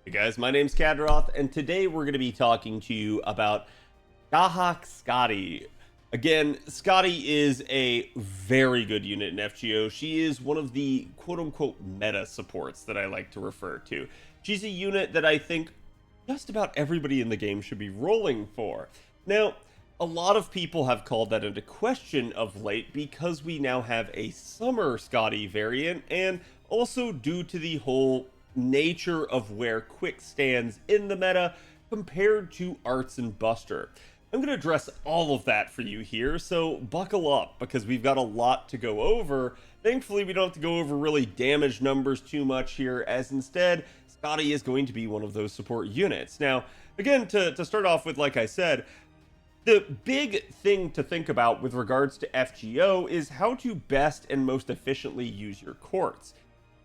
Hey guys, my name's Khadroth, and today we're going to be talking to you about Scathach-Skadi. Again, Skadi is a very good unit in FGO. She is one of the quote-unquote meta supports that I like to refer to. She's a unit that I think just about everybody in the game should be rolling for. Now, a lot of people have called that into question of late because we now have a summer Skadi variant, and also due to the whole nature of where Quick stands in the meta compared to Arts and Buster. I'm going to address all of that for you here, so buckle up because we've got a lot to go over. Thankfully, we don't have to go over really damage numbers too much here, as instead, Skadi is going to be one of those support units. Now, again, to start off with, like I said, the big thing to think about with regards to FGO is how to best and most efficiently use your courts.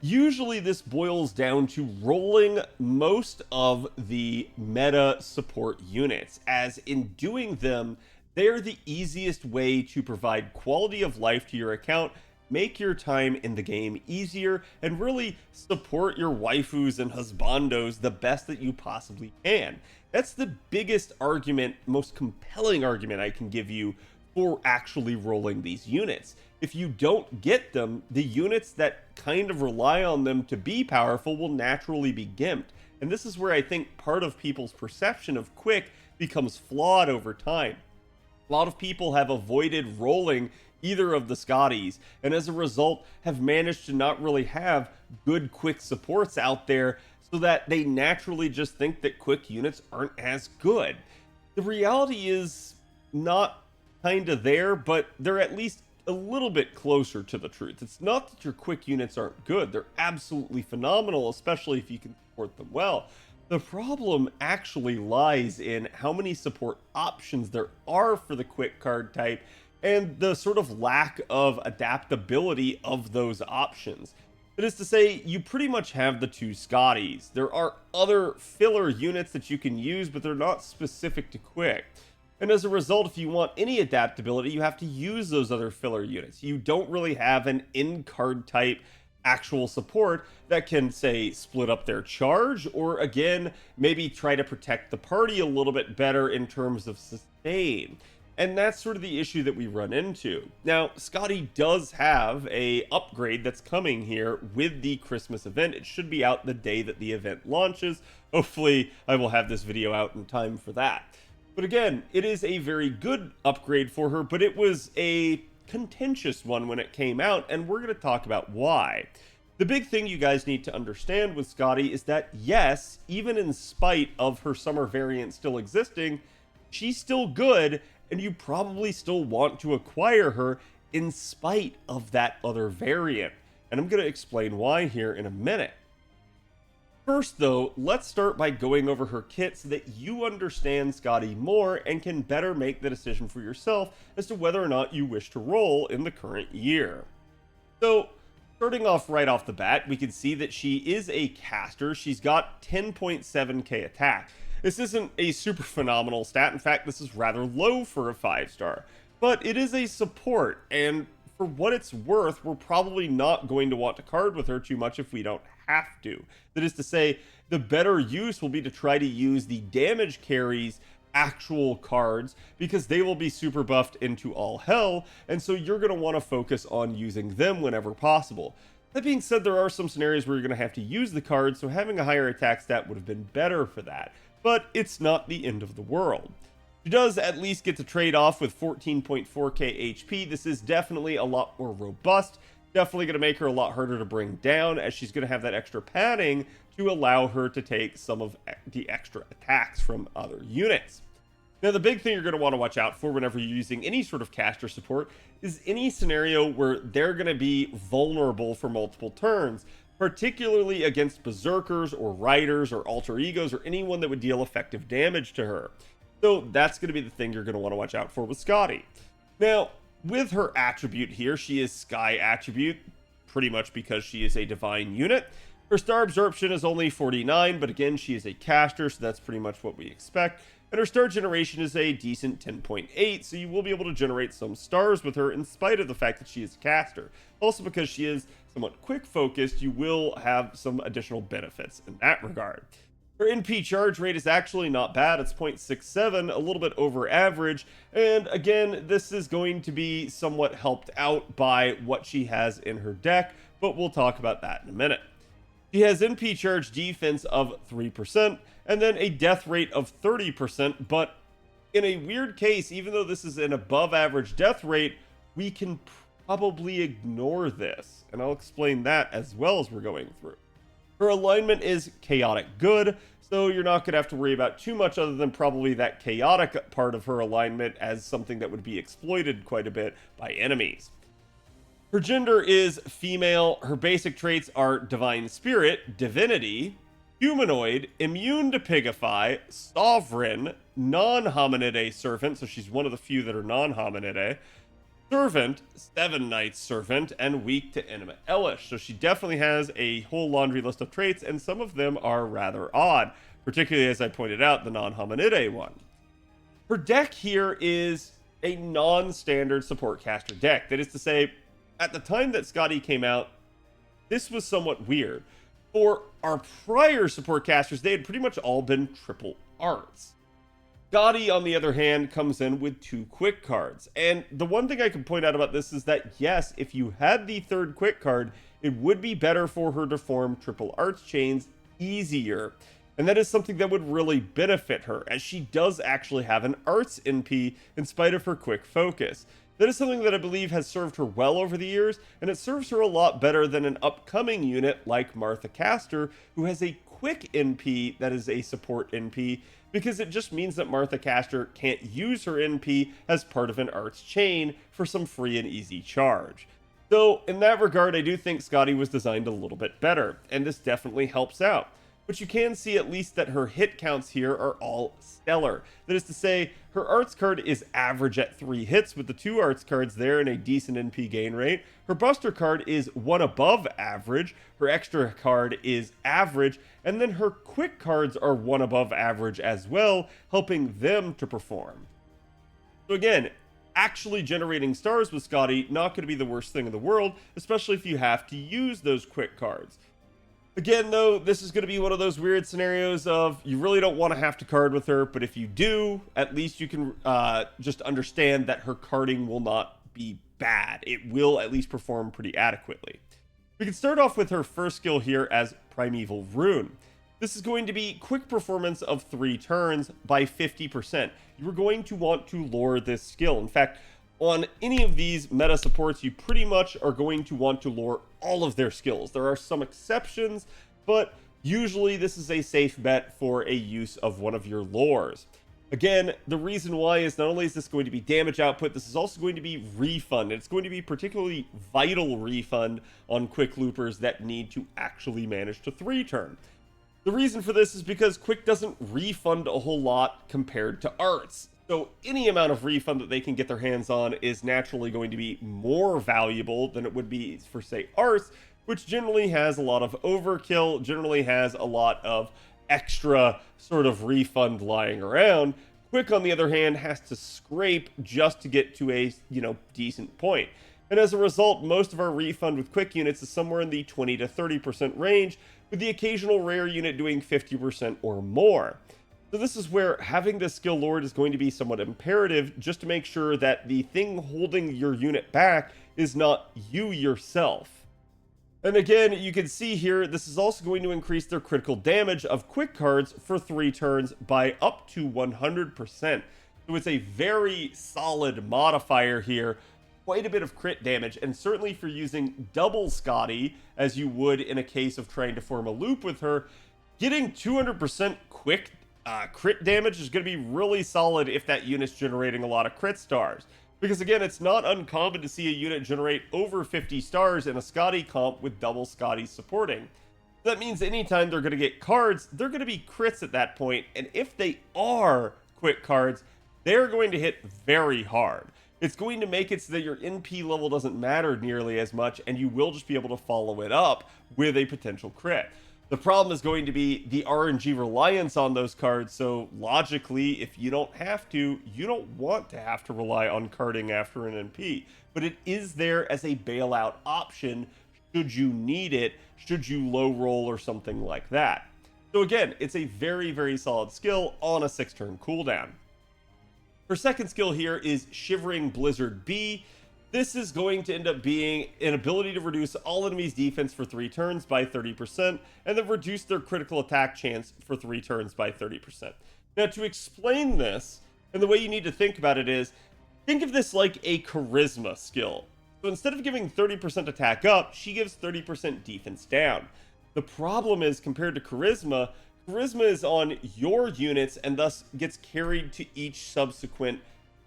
Usually this boils down to rolling most of the meta support units, as in doing them, they're the easiest way to provide quality of life to your account, make your time in the game easier, and really support your waifus and husbandos the best that you possibly can. That's the biggest argument, most compelling argument I can give you for actually rolling these units. If you don't get them, the units that kind of rely on them to be powerful will naturally be gimped. And this is where I think part of people's perception of Quick becomes flawed over time. A lot of people have avoided rolling either of the Skadis, and as a result have managed to not really have good Quick supports out there, so that they naturally just think that Quick units aren't as good. The reality is not kinda there, but they're at least a little bit closer to the truth. It's not that your Quick units aren't good. They're absolutely phenomenal, especially if you can support them well. The problem actually lies in how many support options there are for the Quick card type and the sort of lack of adaptability of those options. That is to say, you pretty much have the two Skadis. There are other filler units that you can use, but they're not specific to Quick. And as a result, if you want any adaptability, you have to use those other filler units. You don't really have an in-card type actual support that can, say, split up their charge, or again, maybe try to protect the party a little bit better in terms of sustain. And that's sort of the issue that we run into. Now, Skadi does have a upgrade that's coming here with the Christmas event. It should be out the day that the event launches. Hopefully, I will have this video out in time for that. But again, it is a very good upgrade for her, but it was a contentious one when it came out, and we're going to talk about why. The big thing you guys need to understand with Skadi is that, yes, even in spite of her summer variant still existing, she's still good, and you probably still want to acquire her in spite of that other variant. And I'm going to explain why here in a minute. First though, let's start by going over her kit so that you understand Skadi more and can better make the decision for yourself as to whether or not you wish to roll in the current year. So, starting off right off the bat, we can see that she is a caster. She's got 10.7k attack. This isn't a super phenomenal stat. In fact, this is rather low for a 5-star. But it is a support, and for what it's worth, we're probably not going to want to card with her too much if we don't have to. That is to say, the better use will be to try to use the damage carries actual cards, because they will be super buffed into all hell, and so you're going to want to focus on using them whenever possible. That being said, there are some scenarios where you're going to have to use the cards, so having a higher attack stat would have been better for that, but it's not the end of the world. She does at least get to trade off with 14.4k HP. This is definitely a lot more robust, definitely going to make her a lot harder to bring down, as she's going to have that extra padding to allow her to take some of the extra attacks from other units. Now, the big thing you're going to want to watch out for whenever you're using any sort of caster support is any scenario where they're going to be vulnerable for multiple turns, particularly against berserkers or riders or alter egos or anyone that would deal effective damage to her. So that's going to be the thing you're going to want to watch out for with Skadi. Now, with her attribute here, she is Sky attribute, pretty much because she is a divine unit. Her star absorption is only 49, but again, she is a caster, so that's pretty much what we expect. And her star generation is a decent 10.8, so you will be able to generate some stars with her in spite of the fact that she is a caster. Also, because she is somewhat quick focused, you will have some additional benefits in that regard. Her NP charge rate is actually not bad. It's 0.67, a little bit over average. And again, this is going to be somewhat helped out by what she has in her deck, but we'll talk about that in a minute. She has NP charge defense of 3%, and then a death rate of 30%, but in a weird case, even though this is an above average death rate, we can probably ignore this. And I'll explain that as well as we're going through. Her alignment is chaotic good, so you're not going to have to worry about too much other than probably that chaotic part of her alignment as something that would be exploited quite a bit by enemies. Her gender is female. Her basic traits are Divine Spirit, Divinity, Humanoid, Immune to Pigify, Sovereign, Non-Hominidae Servant, so she's one of the few that are non-Hominidae, Servant, 7 Knights Servant, and weak to Intimate Elish. So she definitely has a whole laundry list of traits, and some of them are rather odd, particularly as I pointed out, the non-Hominidae one. Her deck here is a non-standard support caster deck. That is to say, at the time that Skadi came out, this was somewhat weird. For our prior support casters, they had pretty much all been triple arts. Skadi, on the other hand, comes in with 2 quick cards. And the one thing I can point out about this is that, yes, if you had the 3rd quick card, it would be better for her to form triple arts chains easier. And that is something that would really benefit her, as she does actually have an arts NP in spite of her quick focus. That is something that I believe has served her well over the years, and it serves her a lot better than an upcoming unit like Martha Caster, who has a quick NP that is a support NP, because it just means that Martha Caster can't use her NP as part of an arts chain for some free and easy charge. So in that regard, I do think Skadi was designed a little bit better, and this definitely helps out. But you can see at least that her hit counts here are all stellar. That is to say, her arts card is average at 3 hits with the 2 arts cards there and a decent NP gain rate. Her buster card is 1 above average. Her extra card is average. And then her quick cards are 1 above average as well, helping them to perform. So again, actually generating stars with Skadi, not going to be the worst thing in the world, especially if you have to use those quick cards. Again, though, this is going to be one of those weird scenarios of you really don't want to have to card with her, but if you do, at least you can just understand that her carding will not be bad. It will at least perform pretty adequately. We can start off with her first skill here as Primeval Rune. This is going to be quick performance of 3 turns by 50%. You are going to want to lure this skill. In fact, on any of these meta supports, you pretty much are going to want to lure all of their skills. There are some exceptions, but usually this is a safe bet for a use of one of your lures. Again, the reason why is not only is this going to be damage output, this is also going to be refund. It's going to be particularly vital refund on quick loopers that need to actually manage to 3-turn. The reason for this is because quick doesn't refund a whole lot compared to arts. So any amount of refund that they can get their hands on is naturally going to be more valuable than it would be for, say, arts, which generally has a lot of overkill, generally has a lot of extra sort of refund lying around. Quick, on the other hand, has to scrape just to get to a, decent point. And as a result, most of our refund with quick units is somewhere in the 20 to 30% range, with the occasional rare unit doing 50% or more. So this is where having this skill lured is going to be somewhat imperative, just to make sure that the thing holding your unit back is not you yourself. And again, you can see here, this is also going to increase their critical damage of quick cards for 3 turns by up to 100%. So it's a very solid modifier here, quite a bit of crit damage, and certainly for using double Skadi, as you would in a case of trying to form a loop with her, getting 200% quick crit damage is going to be really solid if that unit's generating a lot of crit stars. Because again, it's not uncommon to see a unit generate over 50 stars in a Skadi comp with double Skadi supporting. That means anytime they're going to get cards, they're going to be crits at that point, and if they are quick cards, they're going to hit very hard. It's going to make it so that your NP level doesn't matter nearly as much, and you will just be able to follow it up with a potential crit. The problem is going to be the RNG reliance on those cards, so logically, if you don't have to, you don't want to have to rely on carding after an NP. But it is there as a bailout option should you need it, should you low roll or something like that. So again, it's a very, very solid skill on a 6-turn cooldown. Her second skill here is Shivering Blizzard B. This is going to end up being an ability to reduce all enemies' defense for 3 turns by 30%, and then reduce their critical attack chance for 3 turns by 30%. Now, to explain this, and the way you need to think about it is, think of this like a charisma skill. So instead of giving 30% attack up, she gives 30% defense down. The problem is, compared to charisma, charisma is on your units and thus gets carried to each subsequent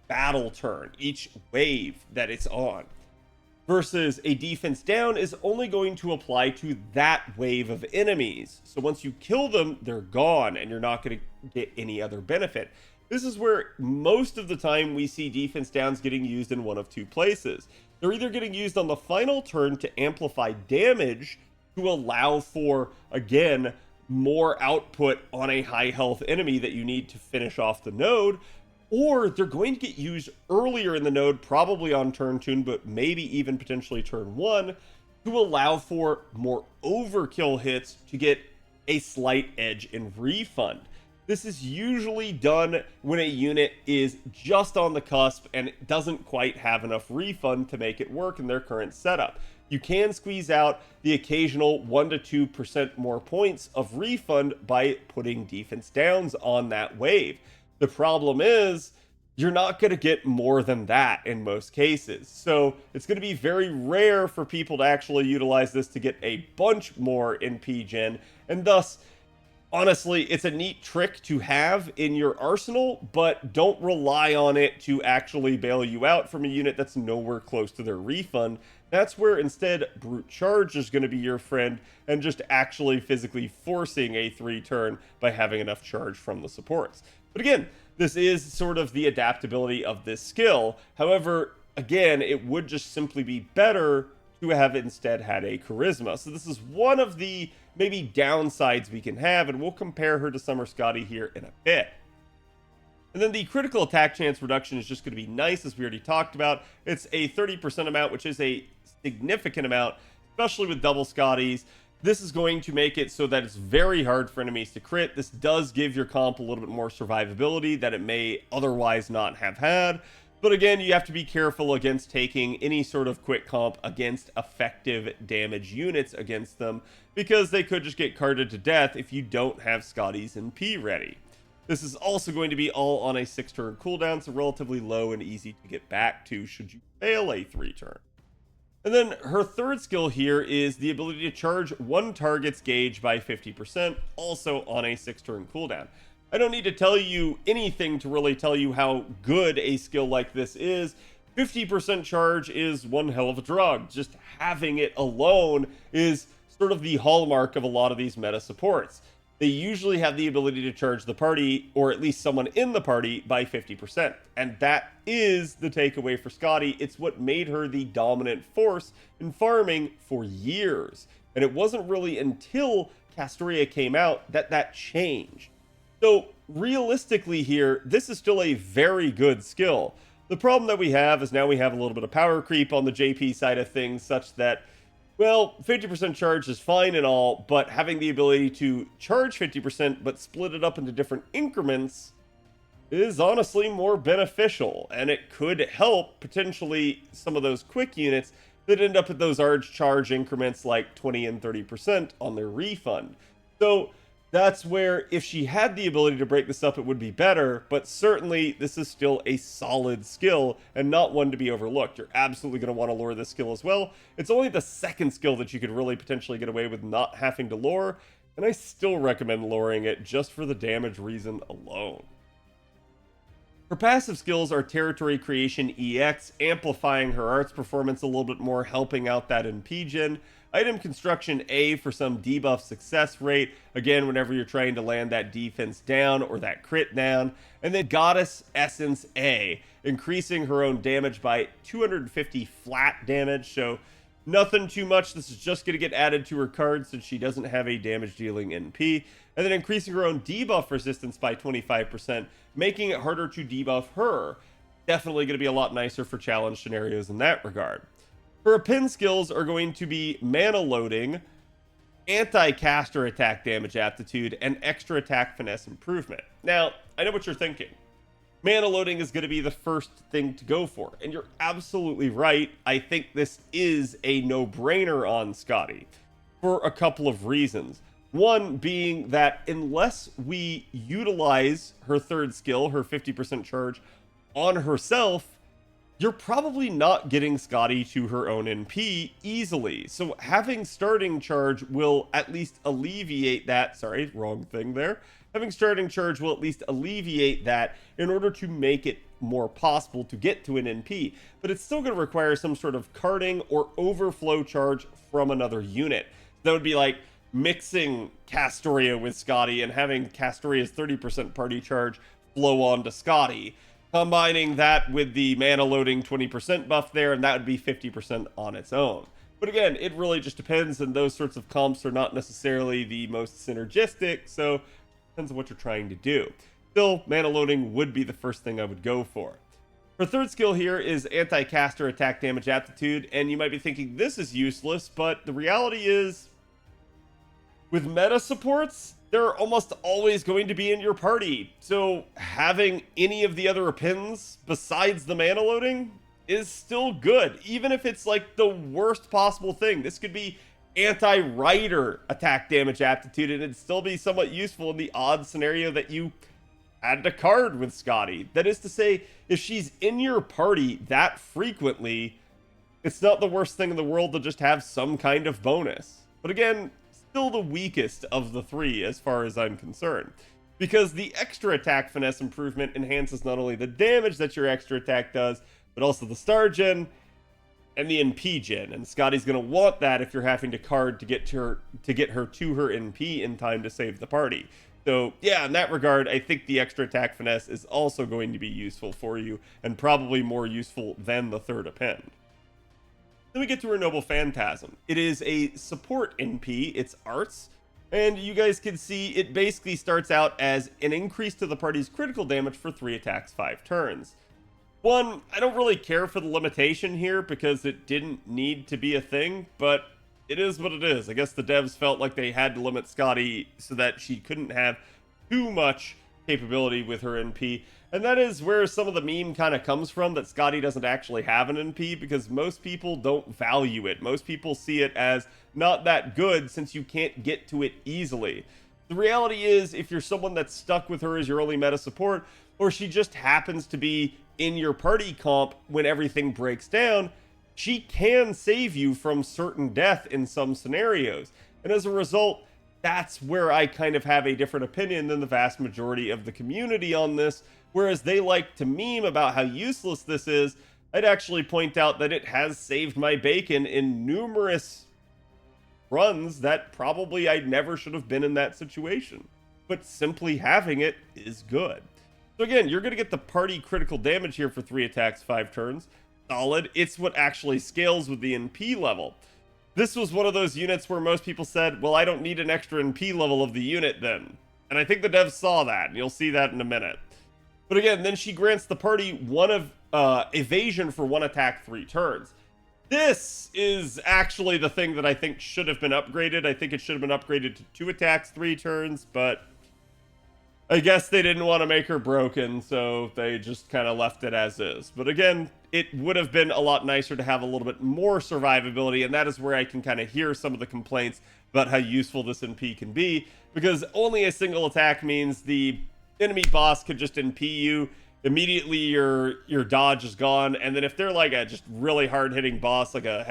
battle turn, each wave that it's on. Versus a defense down is only going to apply to that wave of enemies. So once you kill them, they're gone and you're not going to get any other benefit. This is where most of the time we see defense downs getting used in one of two places. They're either getting used on the final turn to amplify damage to allow for, again, more output on a high health enemy that you need to finish off the node, or they're going to get used earlier in the node, probably on turn 2, but maybe even potentially turn 1, to allow for more overkill hits to get a slight edge in refund. This is usually done when a unit is just on the cusp and doesn't quite have enough refund to make it work in their current setup. You can squeeze out the occasional 1 to 2% more points of refund by putting defense downs on that wave. The problem is, you're not going to get more than that in most cases. So it's going to be very rare for people to actually utilize this to get a bunch more in PGen, and thus, honestly, it's a neat trick to have in your arsenal, but don't rely on it to actually bail you out from a unit that's nowhere close to their refund. That's where instead Brute Charge is going to be your friend, and just actually physically forcing a 3-turn by having enough charge from the supports. But again, this is sort of the adaptability of this skill. However, again, it would just simply be better to have instead had a charisma. So this is one of the maybe downsides we can have, and we'll compare her to Scathach-Skadi here in a bit. And then the critical attack chance reduction is just going to be nice, as we already talked about. It's a 30% amount, which is a significant amount, especially with double Scotties. This is going to make it so that it's very hard for enemies to crit. This does give your comp a little bit more survivability that it may otherwise not have had. But again, you have to be careful against taking any sort of quick comp against effective damage units against them, because they could just get carded to death if you don't have Scotties and P ready. This is also going to be all on a 6-turn cooldown, so relatively low and easy to get back to should you fail a 3-turn. And then her third skill here is the ability to charge one target's gauge by 50%, also on a 6-turn cooldown. I don't need to tell you anything to really tell you how good a skill like this is. 50% charge is one hell of a drug. Just having it alone is sort of the hallmark of a lot of these meta supports. They usually have the ability to charge the party, or at least someone in the party, by 50%. And that is the takeaway for Skadi. It's what made her the dominant force in farming for years. And it wasn't really until Castoria came out that that changed. So realistically here, this is still a very good skill. The problem that we have is now we have a little bit of power creep on the JP side of things, such that, well, 50% charge is fine and all, but having the ability to charge 50% but split it up into different increments is honestly more beneficial, and it could help potentially some of those quick units that end up at those large charge increments like 20 and 30% on their refund. So that's where, if she had the ability to break this up, it would be better, but certainly this is still a solid skill and not one to be overlooked. You're absolutely going to want to lure this skill as well. It's only the second skill that you could really potentially get away with not having to lure, and I still recommend luring it just for the damage reason alone. Her passive skills are Territory Creation EX, amplifying her arts performance a little bit more, helping out that in PGen. Item Construction A for some debuff success rate, again, whenever you're trying to land that defense down or that crit down. And then Goddess Essence A, increasing her own damage by 250 flat damage, so nothing too much. This is just going to get added to her card since she doesn't have a damage dealing NP. And then increasing her own debuff resistance by 25%, making it harder to debuff her. Definitely going to be a lot nicer for challenge scenarios in that regard. Her pin skills are going to be mana loading, anti-caster attack damage aptitude, and extra attack finesse improvement. Now, I know what you're thinking. Mana loading is going to be the first thing to go for, and you're absolutely right. I think this is a no-brainer on Skadi for a couple of reasons. One being that unless we utilize her third skill, her 50% charge, on herself, you're probably not getting Skadi to her own NP easily. So having starting charge will at least alleviate that. Sorry, wrong thing there. Having starting charge will at least alleviate that in order to make it more possible to get to an NP. But it's still going to require some sort of carding or overflow charge from another unit. That would be like mixing Castoria with Skadi and having Castoria's 30% party charge flow on to Skadi. Combining that with the mana loading 20% buff there, and that would be 50% on its own. But again, it really just depends, and those sorts of comps are not necessarily the most synergistic, so it depends on what you're trying to do. Still, mana loading would be the first thing I would go for. Her third skill here is anti-caster attack damage aptitude, and you might be thinking this is useless, but the reality is, with meta supports, they're almost always going to be in your party. So having any of the other pins besides the mana loading is still good, even if it's like the worst possible thing. This could be anti-rider attack damage aptitude, and it'd still be somewhat useful in the odd scenario that you had to card with Skadi. That is to say, if she's in your party that frequently, it's not the worst thing in the world to just have some kind of bonus. But again, still the weakest of the three as far as I'm concerned, because the extra attack finesse improvement enhances not only the damage that your extra attack does, but also the star gen and the NP gen, and Skadi's going to want that if you're having to card to get her to her NP in time to save the party. So yeah, in that regard, I think the extra attack finesse is also going to be useful for you, and probably more useful than the third append. Then we get to her Noble Phantasm. It is a support NP, it's arts, and you guys can see it basically starts out as an increase to the party's critical damage for 3 attacks 5 turns. One, I don't really care for the limitation here because it didn't need to be a thing, but it is what it is. I guess the devs felt like they had to limit Skadi so that she couldn't have too much capability with her NP. And that is where some of the meme kind of comes from, that Skadi doesn't actually have an NP, because most people don't value it. Most people see it as not that good since you can't get to it easily. The reality is, if you're someone that's stuck with her as your only meta support, or she just happens to be in your party comp when everything breaks down, she can save you from certain death in some scenarios. And as a result, that's where I kind of have a different opinion than the vast majority of the community on this. Whereas they like to meme about how useless this is, I'd actually point out that it has saved my bacon in numerous runs that probably I never should have been in that situation. But simply having it is good. So again, you're going to get the party critical damage here for 3 attacks 5 turns. Solid. It's what actually scales with the NP level. This was one of those units where most people said, well, I don't need an extra NP level of the unit then. And I think the devs saw that, and you'll see that in a minute. But again, then she grants the party 1 of evasion for 1 attack 3 turns. This is actually the thing that I think should have been upgraded. I think it should have been upgraded to 2 attacks 3 turns, but I guess they didn't want to make her broken, so they just kind of left it as is. But again, it would have been a lot nicer to have a little bit more survivability, and that is where I can kind of hear some of the complaints about how useful this NP can be, because only a single attack means the enemy boss could just NP you, immediately your dodge is gone, and then if they're like a just really hard-hitting boss, like a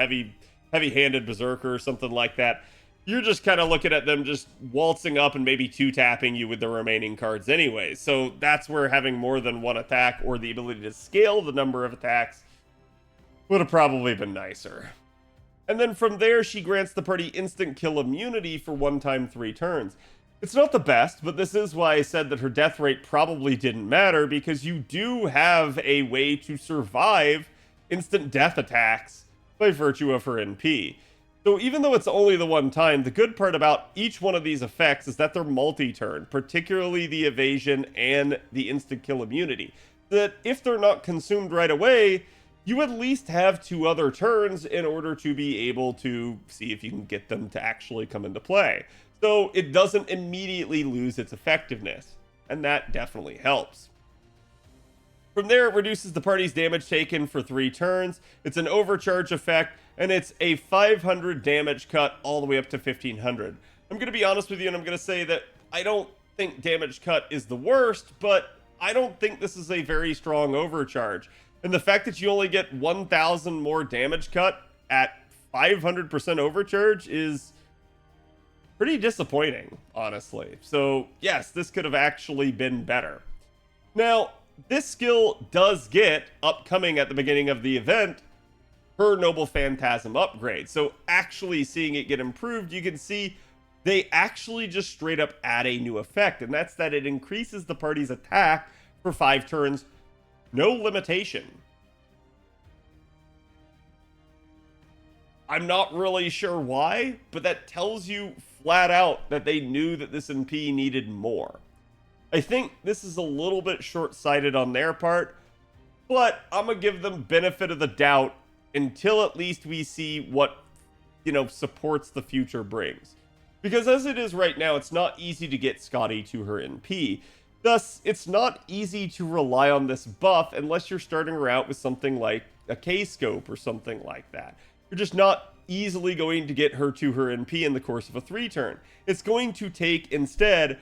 heavy-handed berserker or something like that, you're just kind of looking at them just waltzing up and maybe 2-tapping you with the remaining cards anyway. So that's where having more than 1 attack or the ability to scale the number of attacks would have probably been nicer. And then from there, she grants the party instant kill immunity for 1 time 3 turns. It's not the best, but this is why I said that her death rate probably didn't matter, because you do have a way to survive instant death attacks by virtue of her NP. So even though it's only the 1 time, the good part about each one of these effects is that they're multi-turn, particularly the evasion and the instant kill immunity. That if they're not consumed right away, you at least have 2 other turns in order to be able to see if you can get them to actually come into play. So it doesn't immediately lose its effectiveness, and that definitely helps. From there, it reduces the party's damage taken for 3 turns. It's an overcharge effect, and it's a 500 damage cut all the way up to 1500. I'm going to be honest with you, and I'm going to say that I don't think damage cut is the worst, but I don't think this is a very strong overcharge. And the fact that you only get 1000 more damage cut at 500% overcharge is pretty disappointing, honestly. So yes, this could have actually been better. Now, this skill does get, upcoming at the beginning of the event, her Noble Phantasm upgrade. So actually seeing it get improved, you can see they actually just straight up add a new effect, and that's that it increases the party's attack for 5 turns, no limitation. I'm not really sure why, but that tells you flat out that they knew that this NP needed more. I think this is a little bit short-sighted on their part, but I'm gonna give them benefit of the doubt until at least we see what, supports the future brings. Because as it is right now, it's not easy to get Skadi to her NP. Thus, it's not easy to rely on this buff unless you're starting her out with something like a K-scope or something like that. You're just not easily going to get her to her NP in the course of a 3 turn. It's going to take, instead,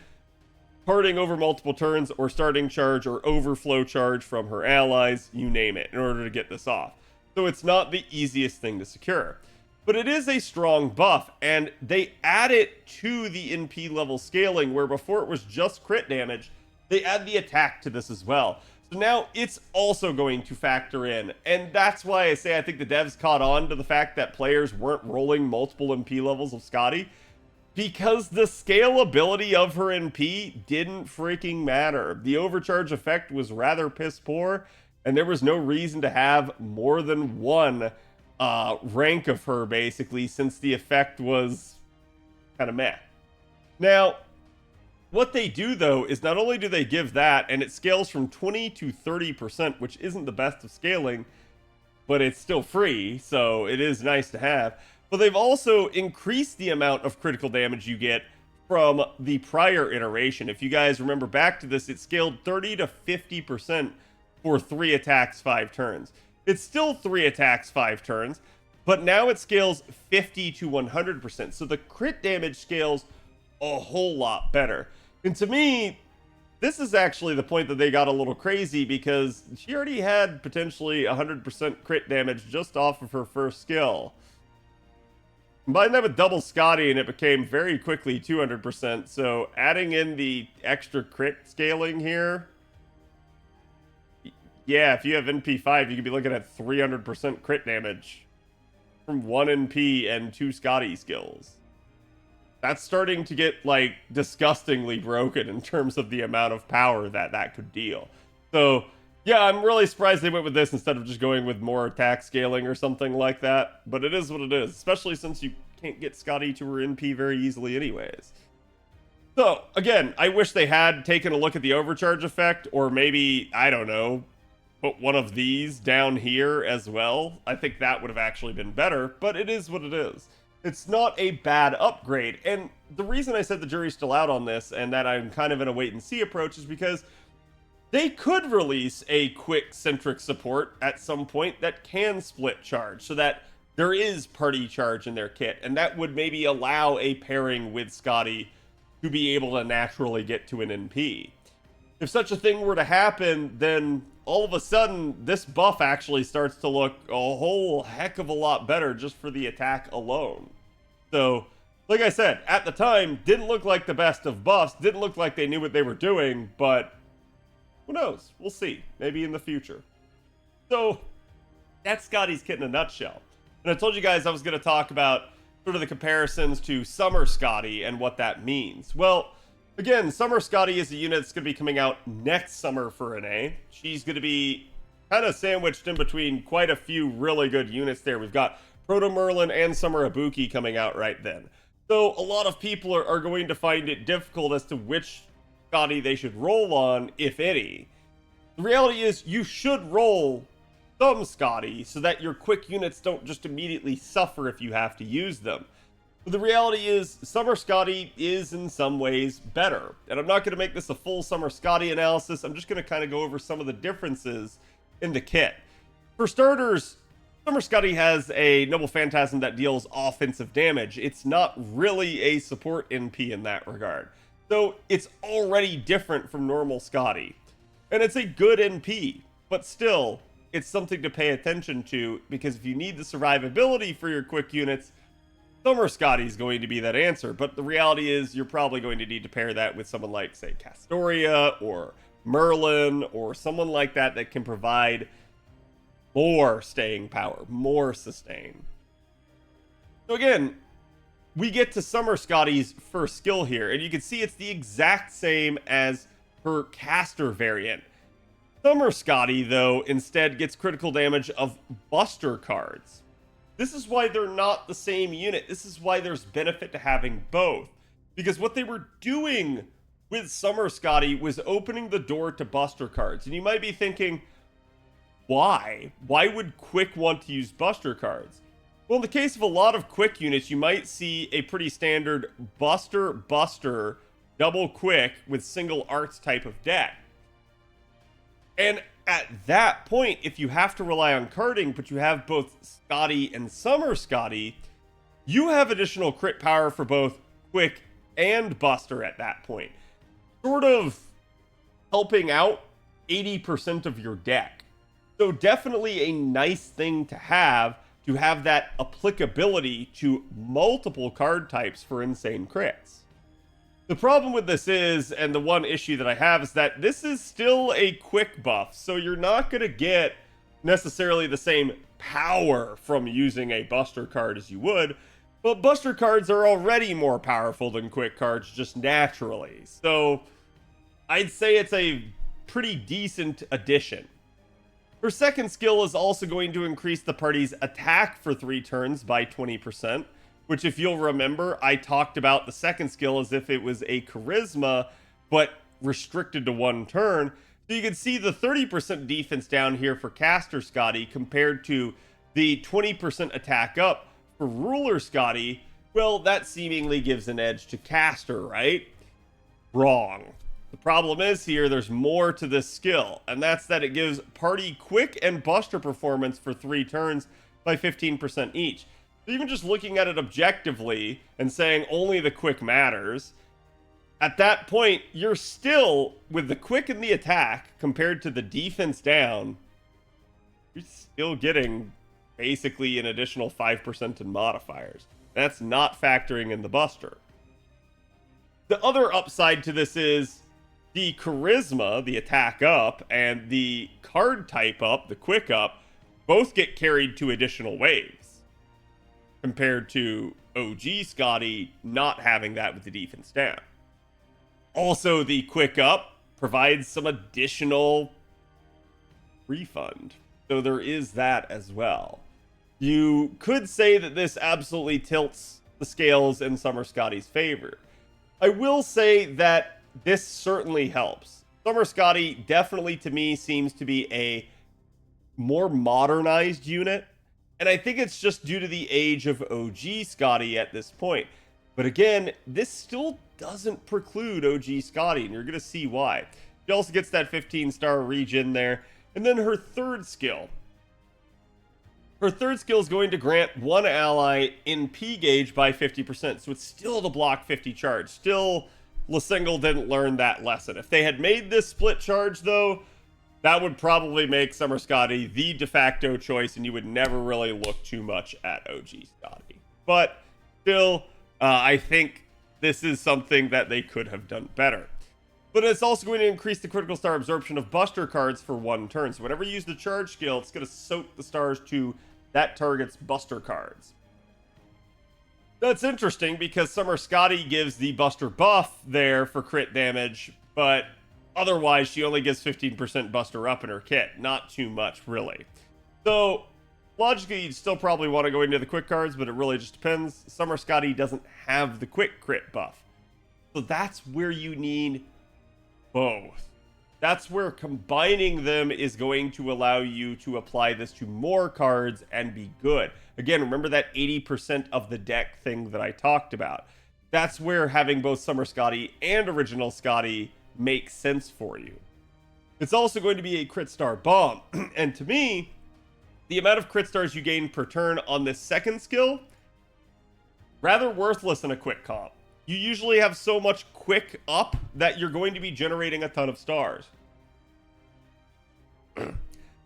parting over multiple turns or starting charge or overflow charge from her allies, you name it, in order to get this off. So it's not the easiest thing to secure. But it is a strong buff, and they add it to the NP level scaling, where before it was just crit damage, they add the attack to this as well. So now it's also going to factor in, and that's why I say I think the devs caught on to the fact that players weren't rolling multiple NP levels of Skadi, because the scalability of her NP didn't freaking matter. The overcharge effect was rather piss poor, and there was no reason to have more than one rank of her, basically, since the effect was kind of meh. Now, what they do, though, is not only do they give that, and it scales from 20 to 30%, which isn't the best of scaling, but it's still free, so it is nice to have. But they've also increased the amount of critical damage you get from the prior iteration. If you guys remember back to this, it scaled 30 to 50% for 3 attacks, 5 turns. It's still 3 attacks, 5 turns, but now it scales 50 to 100%. So the crit damage scales a whole lot better. And to me, this is actually the point that they got a little crazy, because she already had potentially 100% crit damage just off of her first skill. Combine that with double Skadi and it became very quickly 200%. So adding in the extra crit scaling here, yeah, if you have NP5, you could be looking at 300% crit damage from 1 NP and 2 Skadi skills. That's starting to get, like, disgustingly broken in terms of the amount of power that that could deal. So, yeah, I'm really surprised they went with this instead of just going with more attack scaling or something like that. But it is what it is, especially since you can't get Skadi to her NP very easily anyways. So, again, I wish they had taken a look at the overcharge effect, or maybe, I don't know, put one of these down here as well. I think that would have actually been better, but it is what it is. It's not a bad upgrade, and the reason I said the jury's still out on this and that I'm kind of in a wait-and-see approach is because they could release a quick centric support at some point that can split charge, so that there is party charge in their kit, and that would maybe allow a pairing with Skadi to be able to naturally get to an NP. If such a thing were to happen, then all of a sudden, this buff actually starts to look a whole heck of a lot better just for the attack alone. So, like I said, at the time, didn't look like the best of buffs, didn't look like they knew what they were doing, but who knows? We'll see. Maybe in the future. So, that's Skadi's kit in a nutshell. And I told you guys I was going to talk about sort of the comparisons to Summer Skadi and what that means. Well, again, Summer Skadi is a unit that's going to be coming out next summer for NA. She's going to be kind of sandwiched in between quite a few really good units there. We've got Proto Merlin and Summer Ibuki coming out right then. So a lot of people are going to find it difficult as to which Skadi they should roll on, if any. The reality is you should roll some Scotty so that your quick units don't just immediately suffer if you have to use them. But the reality is, Summer Scotty is in some ways better. And I'm not going to make this a full Summer Scotty analysis. I'm just going to kind of go over some of the differences in the kit. For starters, Summer Scotty has a Noble Phantasm that deals offensive damage. It's not really a support NP in that regard. So it's already different from normal Scotty. And it's a good NP, but still, it's something to pay attention to, because if you need the survivability for your quick units, Summer Scotty is going to be that answer. But the reality is you're probably going to need to pair that with someone like, say, Castoria or Merlin or someone like that that can provide more staying power, more sustain. So again, we get to Summer Scotty's first skill here, and you can see it's the exact same as her caster variant. Summer Scotty, though, instead gets critical damage of Buster cards. This is why they're not the same unit. This is why there's benefit to having both. Because what they were doing with Summer Scotty was opening the door to Buster cards. And you might be thinking, why? Why would Quick want to use Buster cards? Well, in the case of a lot of Quick units, you might see a pretty standard Buster, double Quick with single arts type of deck. And at that point, if you have to rely on carding, but you have both Scotty and Summer Scotty, you have additional crit power for both Quick and Buster at that point. Sort of helping out 80% of your deck. So definitely a nice thing to have that applicability to multiple card types for insane crits. The problem with this is, and the one issue that I have, is that this is still a quick buff, so you're not going to get necessarily the same power from using a Buster card as you would, but Buster cards are already more powerful than quick cards just naturally, so I'd say it's a pretty decent addition. Her second skill is also going to increase the party's attack for 3 turns by 20%, which, if you'll remember, I talked about the second skill as if it was a charisma, but restricted to 1 turn. So you can see the 30% defense down here for Caster Scotty compared to the 20% attack up for Ruler Scotty. Well, that seemingly gives an edge to Caster, right? Wrong. The problem is here, there's more to this skill, and that's that it gives party quick and Buster performance for 3 turns by 15% each. So even just looking at it objectively and saying only the quick matters, at that point, you're still, with the quick and the attack compared to the defense down, you're still getting basically an additional 5% in modifiers. That's not factoring in the Buster. The other upside to this is the charisma, the attack up, and the card type up, the quick up, both get carried to additional waves, compared to OG Scotty not having that with the defense down. Also, the quick up provides some additional refund, so there is that as well. You could say that this absolutely tilts the scales in Summer Scotty's favor. I will say that this certainly helps. Summer Scotty definitely, to me, seems to be a more modernized unit, and I think it's just due to the age of OG Scotty at this point. But again, this still doesn't preclude OG Scotty, and you're going to see why. She also gets that 15-star regen there. And then her third skill. Her third skill is going to grant one ally in P gauge by 50%. So it's still the block 50 charge. Still, Lasingle didn't learn that lesson. If they had made this split charge, though, that would probably make Summer Scotty the de facto choice, and you would never really look too much at OG Scotty. But still, I think this is something that they could have done better. But it's also going to increase the critical star absorption of Buster cards for 1 turn. So whenever you use the charge skill, it's going to soak the stars to that target's Buster cards. That's interesting because Summer Scotty gives the Buster buff there for crit damage, but otherwise she only gives 15% Buster up in her kit. Not too much, really. So logically, you'd still probably want to go into the quick cards, but it really just depends. Summer Scotty doesn't have the quick crit buff. So that's where you need both. That's where combining them is going to allow you to apply this to more cards and be good. Again, remember that 80% of the deck thing that I talked about. That's where having both Summer Skadi and Original Skadi makes sense for you. It's also going to be a crit star bomb. And to me, the amount of crit stars you gain per turn on this second skill, rather worthless in a quick comp. You usually have so much quick up that you're going to be generating a ton of stars.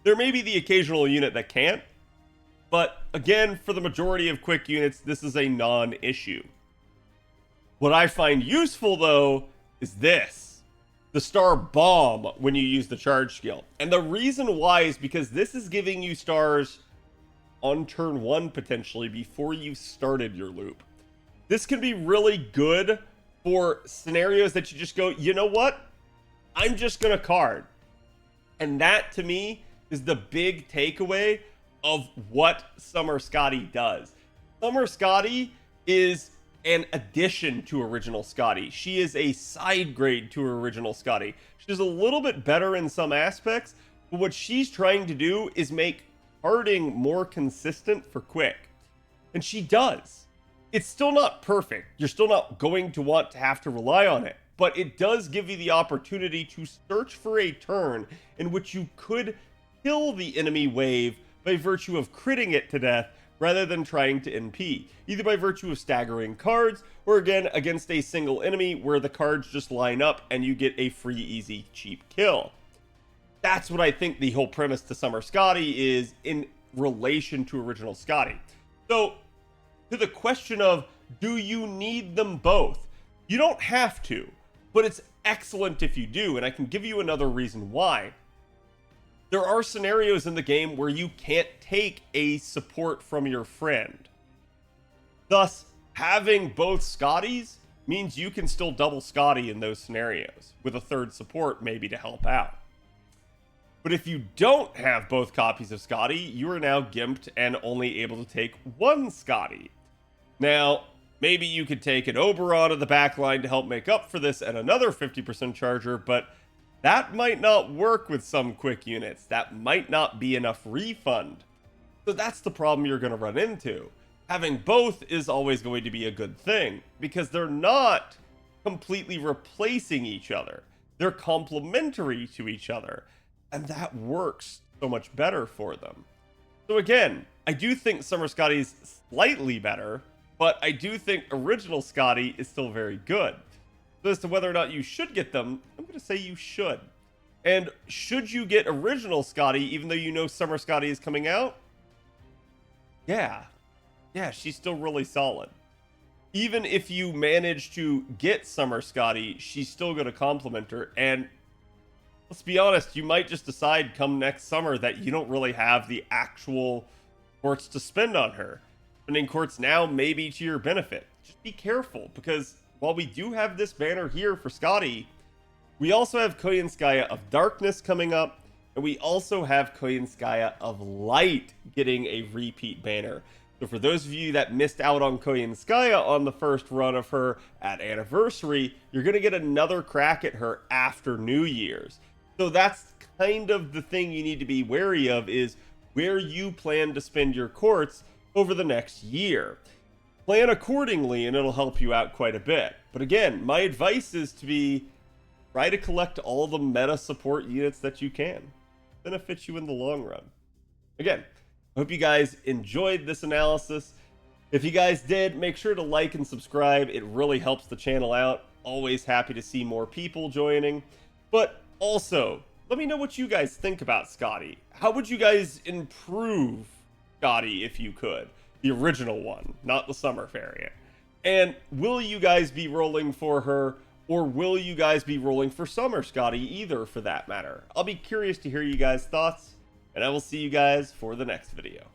There may be the occasional unit that can't, but again, for the majority of quick units, this is a non-issue. What I find useful, though, is this. The star bomb when you use the charge skill. And the reason why is because this is giving you stars on turn 1, potentially, before you started your loop. This can be really good for scenarios that you just go, you know what? I'm just going to card. And that, to me, is the big takeaway of what Summer Skadi does. Summer Skadi is an addition to Original Skadi. She is a side grade to Original Skadi. She's a little bit better in some aspects, but what she's trying to do is make carding more consistent for quick. And she does. It's still not perfect. You're still not going to want to have to rely on it, but it does give you the opportunity to search for a turn in which you could kill the enemy wave by virtue of critting it to death rather than trying to NP, either by virtue of staggering cards or again against a single enemy where the cards just line up and you get a free, easy, cheap kill. That's what I think the whole premise to Summer Skadi is in relation to Original Skadi. So, to the question of, do you need them both? You don't have to, but it's excellent if you do, and I can give you another reason why. There are scenarios in the game where you can't take a support from your friend. Thus, having both Skadis means you can still double Skadi in those scenarios, with a third support maybe to help out. But if you don't have both copies of Skadi, you are now gimped and only able to take one Skadi. Now, maybe you could take an Oberon of the backline to help make up for this and another 50% charger, but that might not work with some quick units. That might not be enough refund. So that's the problem you're going to run into. Having both is always going to be a good thing, because they're not completely replacing each other. They're complementary to each other, and that works so much better for them. So again, I do think Summer Skadi is slightly better, but I do think Original Skadi is still very good. So as to whether or not you should get them, I'm going to say you should. And should you get Original Skadi, even though you know Summer Skadi is coming out? Yeah, she's still really solid. Even if you manage to get Summer Skadi, she's still going to complement her. And let's be honest, you might just decide come next summer that you don't really have the actual quartz to spend on her. Spending quartz now may be to your benefit. Just be careful, because while we do have this banner here for Skadi, we also have Koyanskaya of Darkness coming up, and we also have Koyanskaya of Light getting a repeat banner. So for those of you that missed out on Koyanskaya on the first run of her at Anniversary, you're going to get another crack at her after New Year's. So that's kind of the thing you need to be wary of, is where you plan to spend your quartz over the next year. Plan accordingly and it'll help you out quite a bit. But again, my advice is to try to collect all the meta support units that you can. Benefits you in the long run. Again, I hope you guys enjoyed this analysis. If you guys did, make sure to like and subscribe. It really helps the channel out. Always happy to see more people joining. But also, let me know what you guys think about Skadi. How would you guys improve Skadi if you could? The original one, not the summer variant. And will you guys be rolling for her, or will you guys be rolling for Summer Skadi either, for that matter? I'll be curious to hear you guys' thoughts, and I will see you guys for the next video.